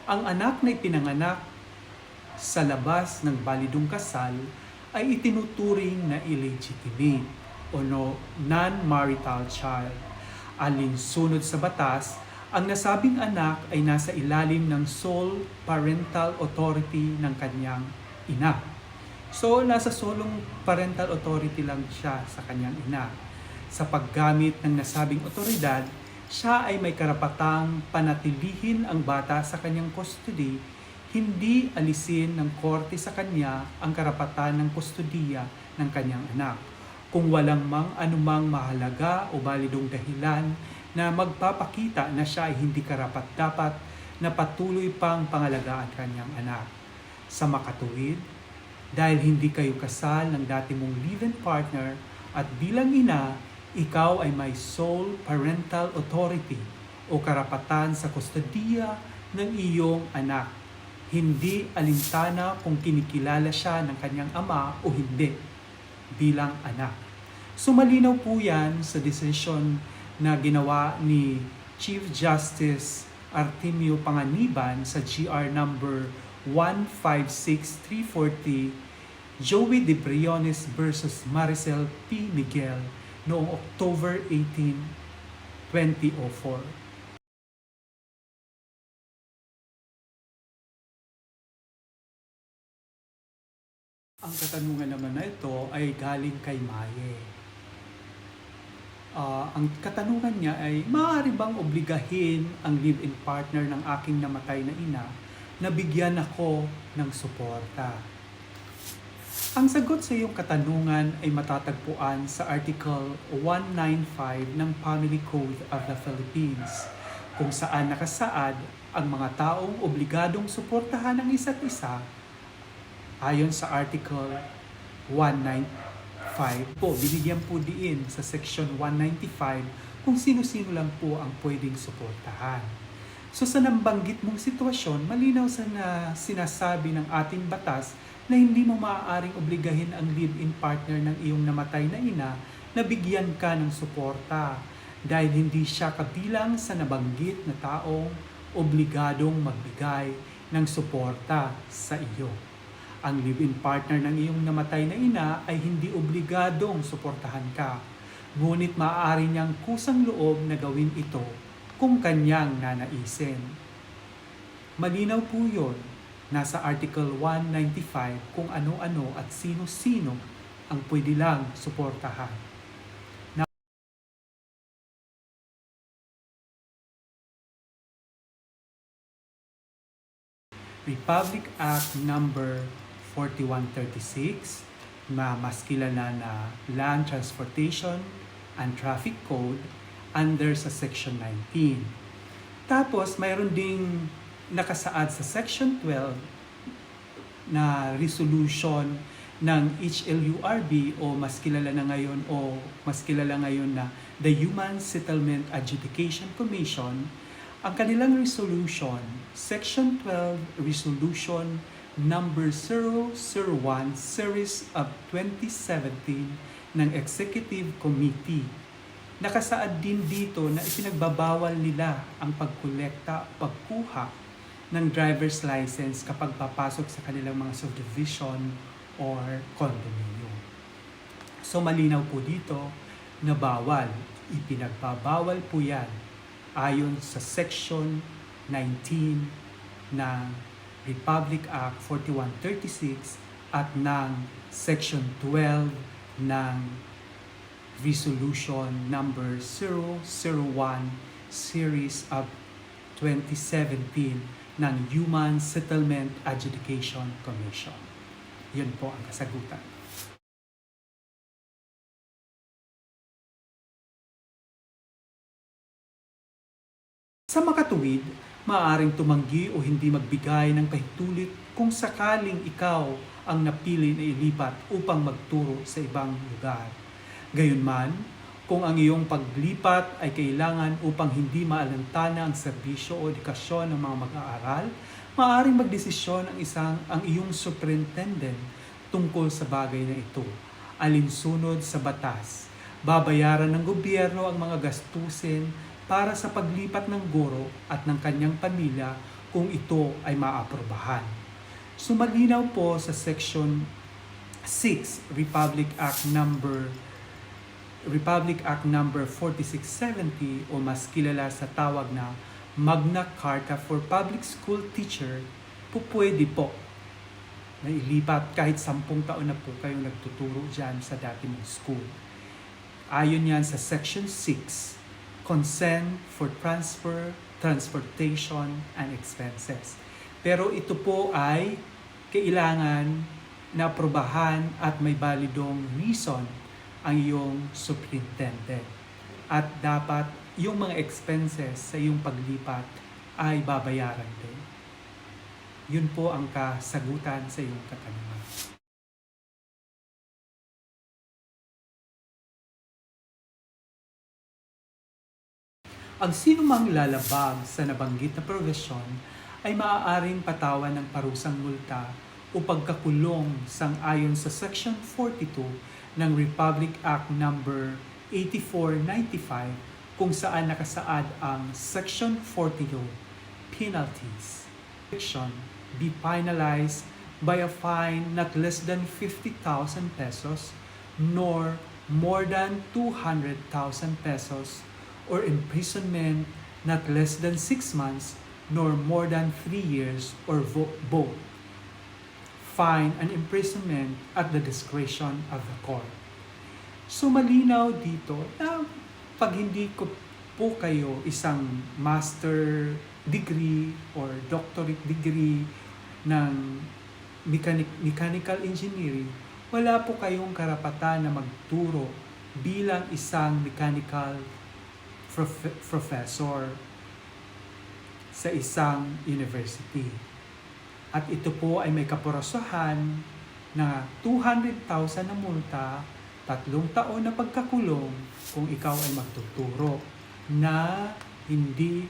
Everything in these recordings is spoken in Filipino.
Ang anak na ipinanganak sa labas ng balidong kasal ay itinuturing na illegitimate o non-marital child. Alinsunod sa batas, ang nasabing anak ay nasa ilalim ng sole parental authority ng kanyang ina. So, nasa solong parental authority lang siya sa kanyang ina. Sa paggamit ng nasabing otoridad, siya ay may karapatang panatilihin ang bata sa kanyang custody, hindi alisin ng korte sa kanya ang karapatan ng kustudiya ng kanyang anak, kung walang anumang mahalaga o balidong dahilan na magpapakita na siya ay hindi karapat-dapat na patuloy pang pangalagaan kanyang anak. Sa makatuwid, dahil hindi kayo kasal ng dati mong live-in partner at bilang ina, ikaw ay may sole parental authority o karapatan sa kustodiya ng iyong anak. Hindi alintana kung kinikilala siya ng kanyang ama o hindi bilang anak. So malinaw po yan sa decision na ginawa ni Chief Justice Artemio Panganiban sa GR number 156340, Joey De Briones versus Maricel P. Miguel noong October 18, 2004. Ang katanungan naman na ito ay galing kay Maye. Ang katanungan niya ay, maaari bang obligahin ang live-in partner ng aking namatay na ina na bigyan ako ng suporta? Ang sagot sa iyong katanungan ay matatagpuan sa Article 195 ng Family Code of the Philippines, kung saan nakasaad ang mga taong obligadong suportahan ang isa't isa. Ayon sa Article 195 po, binigyan po diin sa Section 195 kung sino-sino lang po ang pwedeng suportahan. So sa nabanggit mong sitwasyon, malinaw sa sinasabi ng ating batas na hindi mo maaaring obligahin ang live-in partner ng iyong namatay na ina na bigyan ka ng suporta dahil hindi siya kabilang sa nabanggit na taong obligadong magbigay ng suporta sa iyo. Ang live-in partner ng iyong namatay na ina ay hindi obligadong suportahan ka, ngunit maaari niyang kusang loob na gawin ito kung kanyang nanaisin. Malinaw po yun. Nasa Article 195 kung ano-ano at sino-sino ang pwede lang suportahan. Republic Act number 4136 na mas kilala na Land Transportation and Traffic Code under sa Section 19. Tapos mayroon ding nakasaad sa Section 12 na resolution ng HLURB o mas kilala ngayon na the Human Settlement Adjudication Commission. Ang kanilang resolution, Section 12 Resolution number 001 Series of 2017 ng Executive Committee. Nakasaad din dito na ipinagbabawal nila ang pagkolekta o pagkuha ng driver's license kapag papasok sa kanilang mga subdivision or condominium. So malinaw po dito na bawal, ipinagbabawal po yan ayon sa Section 19 ng Republic Act 4136 at ng Section 12 ng Resolution number 001 Series of 2017 ng Human Settlement Adjudication Commission. Yun po ang kasagutan. Sa makatuwid, maaaring tumanggi o hindi magbigay ng kahitulit kung sakaling ikaw ang napili na ilipat upang magturo sa ibang lugar. Gayunman, kung ang iyong paglipat ay kailangan upang hindi maalantana ang serbisyo o edukasyon ng mga mag-aaral, maaaring magdesisyon ang iyong superintendent tungkol sa bagay na ito, alinsunod sa batas. Babayaran ng gobyerno ang mga gastusin para sa paglipat ng guro at ng kanyang pamilya kung ito ay maaprubahan. So malinaw po sa Section 6 Republic Act number 4670 o mas kilala sa tawag na Magna Carta for Public School Teacher, pwede po na ilipat kahit 10 taon na po kayo nagtuturo dyan sa dati mong school. Ayon yan sa Section 6, Consent for Transfer, Transportation, and Expenses. Pero ito po ay kailangan na aprobahan at may balidong reason ang iyong superintendent. At dapat yung mga expenses sa iyong paglipat ay babayaran din. Yun po ang kasagutan sa iyong katanungan. Ang sinumang lalabag sa nabanggit na provisyon ay maaaring patawan ng parusang multa o pagkakulong sang-ayon sa Section 42 ng Republic Act number 8495 kung saan nakasaad ang Section 42 penalties. Section be penalized by a fine not less than 50,000 pesos nor more than 200,000 pesos or imprisonment not less than 6 months nor more than 3 years or both. Fine and imprisonment at the discretion of the court. So malinaw dito na pag hindi ko po kayo isang master degree or doctorate degree ng mechanical engineering, wala po kayong karapatan na magturo bilang isang mechanical professor sa isang university. At ito po ay may kaparusahan na 200,000 na multa, 3 taon na pagkakulong kung ikaw ay magtuturo na hindi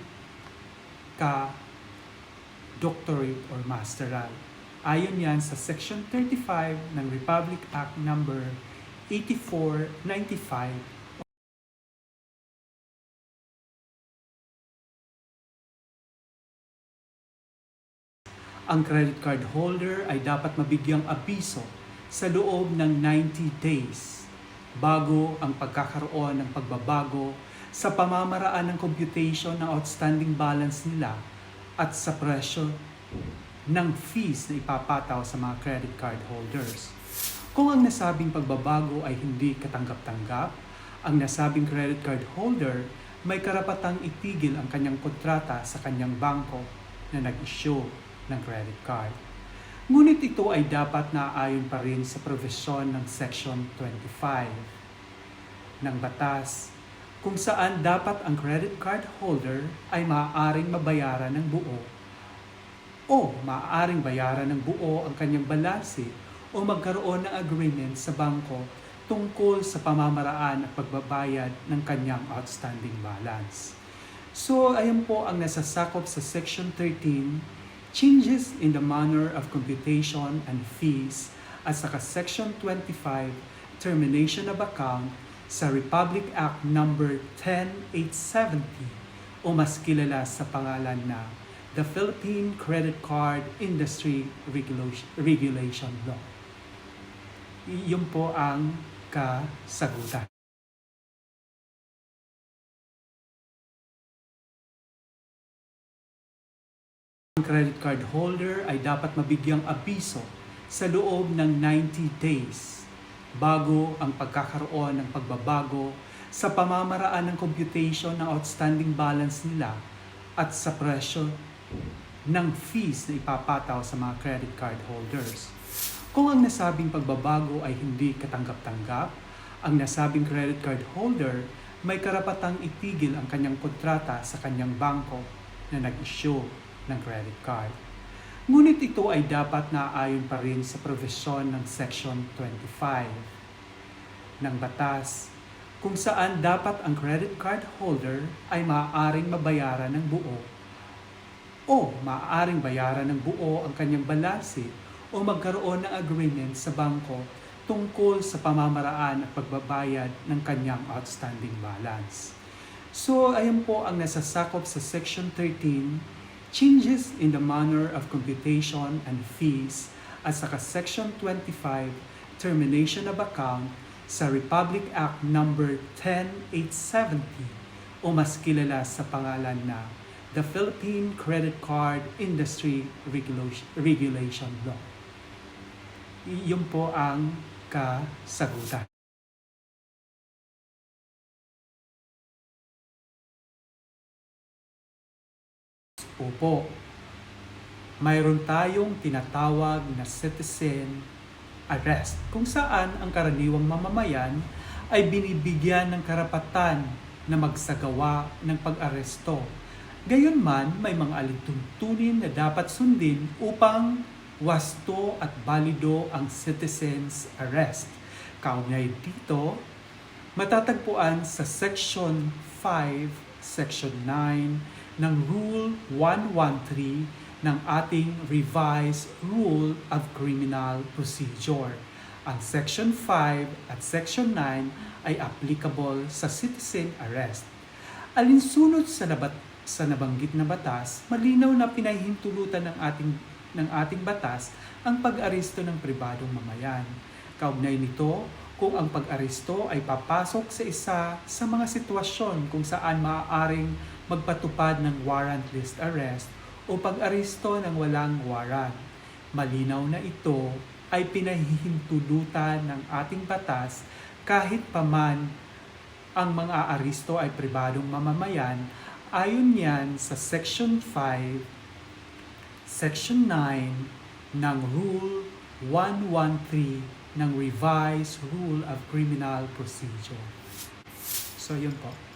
ka doctorate or masteral. Ayon yan sa Section 35 ng Republic Act number 8495. Ang credit card holder ay dapat mabigyang abiso sa loob ng 90 days bago ang pagkakaroon ng pagbabago sa pamamaraan ng computation ng outstanding balance nila at sa presyo ng fees na ipapataw sa mga credit card holders. Kung ang nasabing pagbabago ay hindi katanggap-tanggap, ang nasabing credit card holder may karapatang itigil ang kanyang kontrata sa kanyang bangko na nag-issue ng credit card. Ngunit ito ay dapat naaayon pa rin sa provision ng Section 25 ng batas kung saan dapat ang credit card holder ay maaaring mabayaran ng buo o maaaring bayaran ng buo ang kanyang balanse o magkaroon ng agreement sa bangko tungkol sa pamamaraan at pagbabayad ng kanyang outstanding balance. So, ayan po ang nasasakop sa Section 13, changes in the manner of computation and fees at saka Section 25, termination of account sa Republic Act number 10870 o mas kilala sa pangalan na the Philippine Credit Card Industry Regulation Law. Iyon po ang kasagutan. Ang credit card holder ay dapat mabigyang abiso sa loob ng 90 days bago ang pagkakaroon ng pagbabago sa pamamaraan ng computation ng outstanding balance nila at sa presyo ng fees na ipapataw sa mga credit card holders. Kung ang nasabing pagbabago ay hindi katanggap-tanggap, ang nasabing credit card holder may karapatang itigil ang kanyang kontrata sa kanyang bangko na nag-issue ng credit card. Ngunit ito ay dapat naaayon pa rin sa provision ng Section 25 ng batas kung saan dapat ang credit card holder ay maaaring mabayaran ng buo o maaaring bayaran ng buo ang kanyang balanse o magkaroon ng agreement sa bangko tungkol sa pamamaraan at pagbabayad ng kanyang outstanding balance. So, ayan po ang nasasakop sa Section 13, changes in the manner of computation and fees, at saka Section 25, termination of account sa Republic Act Number 10870 o mas kilala sa pangalan na the Philippine Credit Card Industry Regulation Law. Yun po ang kasagutan. Opo, mayroon tayong tinatawag na citizen arrest kung saan ang karaniwang mamamayan ay binibigyan ng karapatan na magsagawa ng pag-aresto. Gayunman, may mga alituntunin na dapat sundin upang wasto at balido ang citizen's arrest. Kaugnay dito, matatagpuan sa Section 5, Section 9 ng Rule 113 ng ating Revised Rule of Criminal Procedure. Ang Section 5 at Section 9 ay applicable sa citizen arrest. Alinsunod sa nabanggit na batas, malinaw na pinahihintulutan ng ating batas ang pag-aresto ng pribadong mamayan. Kaugnay nito, kung ang pag-aresto ay papasok sa isa sa mga sitwasyon kung saan maaaring magpatupad ng warrantless arrest o pag-aresto ng walang warrant. Malinaw na ito ay pinahihintulutan ng ating batas kahit paman ang mga aresto ay pribadong mamamayan ayon yan sa Section 5, Section 9 ng Rule 113 ng Revised Rule of Criminal Procedure. So yun po.